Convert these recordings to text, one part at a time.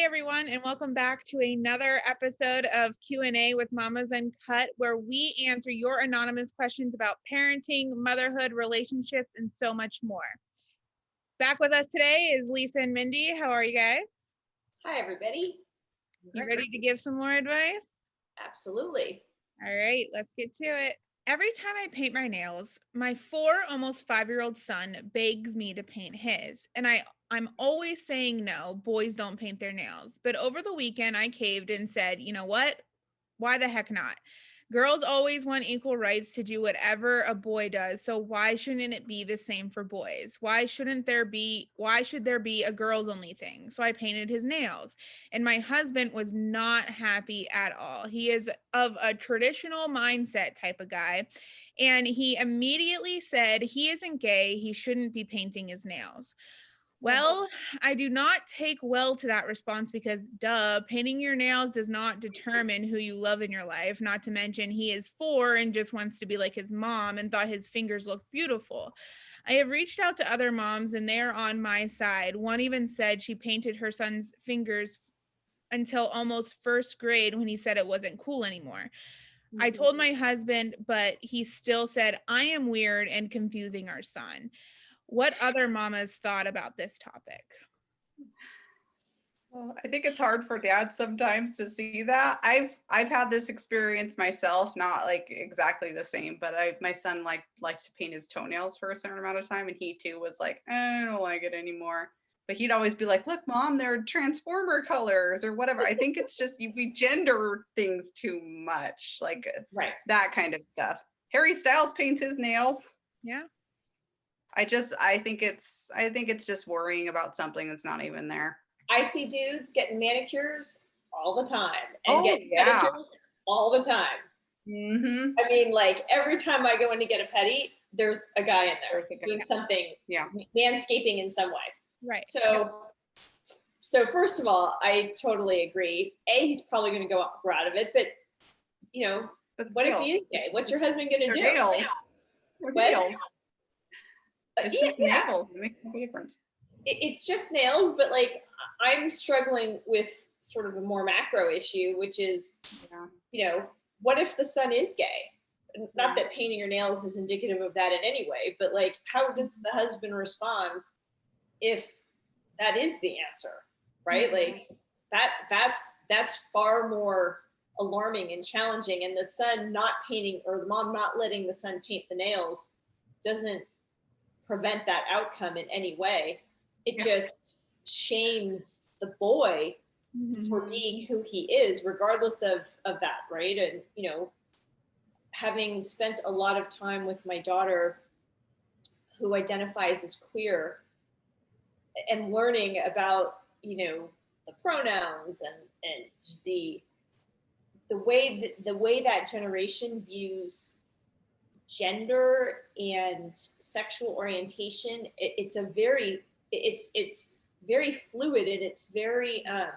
everyone, and welcome back to another episode of Q&A with Mamas Uncut, where we answer your anonymous questions about parenting, motherhood, relationships, and so much more. Back with us today is Lisa and Mindy. How are you guys? Hi, everybody. You ready to give some more advice? Absolutely. All right, let's get to it. Every time I paint my nails, my 4, almost 5-year-old son begs me to paint his, and I'm always saying no, boys don't paint their nails. But over the weekend, I caved and said, you know what? Why the heck not? Girls always want equal rights to do whatever a boy does. So why shouldn't it be the same for boys? Why should there be a girls only thing? So I painted his nails. And my husband was not happy at all. He is of a traditional mindset type of guy. And he immediately said he isn't gay. He shouldn't be painting his nails. Well, I do not take well to that response because, duh, painting your nails does not determine who you love in your life. Not to mention, he is 4 and just wants to be like his mom and thought his fingers looked beautiful. I have reached out to other moms and they're on my side. One even said she painted her son's fingers until almost first grade when he said it wasn't cool anymore. I told my husband, but he still said, I am weird and confusing our son. What other mamas thought about this topic? Well, I think it's hard for dads sometimes to see that. I've had this experience myself, not like exactly the same, but my son liked to paint his toenails for a certain amount of time, and he too was like, I don't like it anymore. But he'd always be like, look, mom, they're transformer colors or whatever. I think it's just we gender things too much, like Right. that kind of stuff. Harry Styles paints his nails. Yeah. I think it's just worrying about something that's not even there. I see dudes getting manicures all the time and Oh, getting yeah. pedicures all the time. Mm-hmm. I mean, like every time I go in to get a pedi, there's a guy in there doing something, manscaping in some way. Right. So first of all, I totally agree. He's probably going to go out of it, but what if he is gay? What's your husband going to do? Nails. Nails. It's just nails. It makes a difference. It's just nails, but like I'm struggling with sort of a more macro issue, which is, what if the son is gay? Not that painting your nails is indicative of that in any way, but like, how does the husband respond if that is the answer, right? Like that's far more alarming and challenging. And the son not painting, or the mom not letting the son paint the nails, doesn't prevent that outcome in any way. It just shames the boy for being who he is, regardless of that, right? And having spent a lot of time with my daughter who identifies as queer and learning about the pronouns and the way that generation views gender and sexual orientation, it's very fluid, and it's very I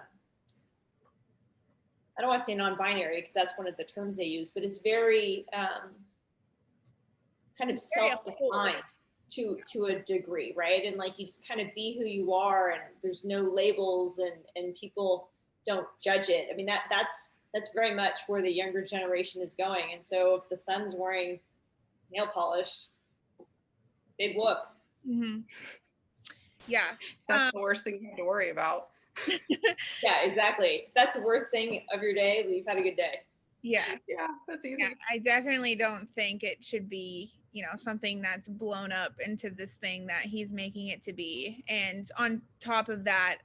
don't want to say non-binary because that's one of the terms they use, but it's very kind of self-defined to a degree, right? And like you just kind of be who you are, and there's no labels, and people don't judge it. I mean, that's very much where the younger generation is going. And so if the son's wearing nail polish, big whoop. Mm-hmm. Yeah. That's the worst thing you have to worry about. Yeah, exactly. If that's the worst thing of your day, you've had a good day. Yeah. Yeah, that's easy. Yeah, I definitely don't think it should be, something that's blown up into this thing that he's making it to be. And on top of that,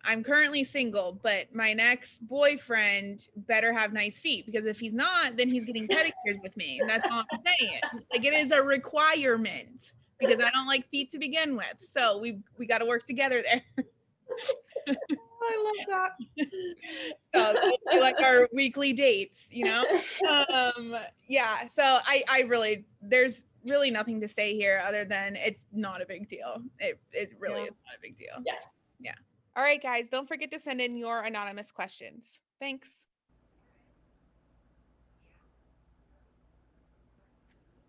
I'm currently single, but my next boyfriend better have nice feet, because if he's not, then he's getting pedicures with me. And that's all I'm saying. Like, it is a requirement because I don't like feet to begin with. So we got to work together there. I love that. So it'll be like our weekly dates, Yeah. So I really, there's really nothing to say here other than it's not a big deal. It really is not a big deal. Yeah. Yeah. All right, guys, don't forget to send in your anonymous questions. Thanks.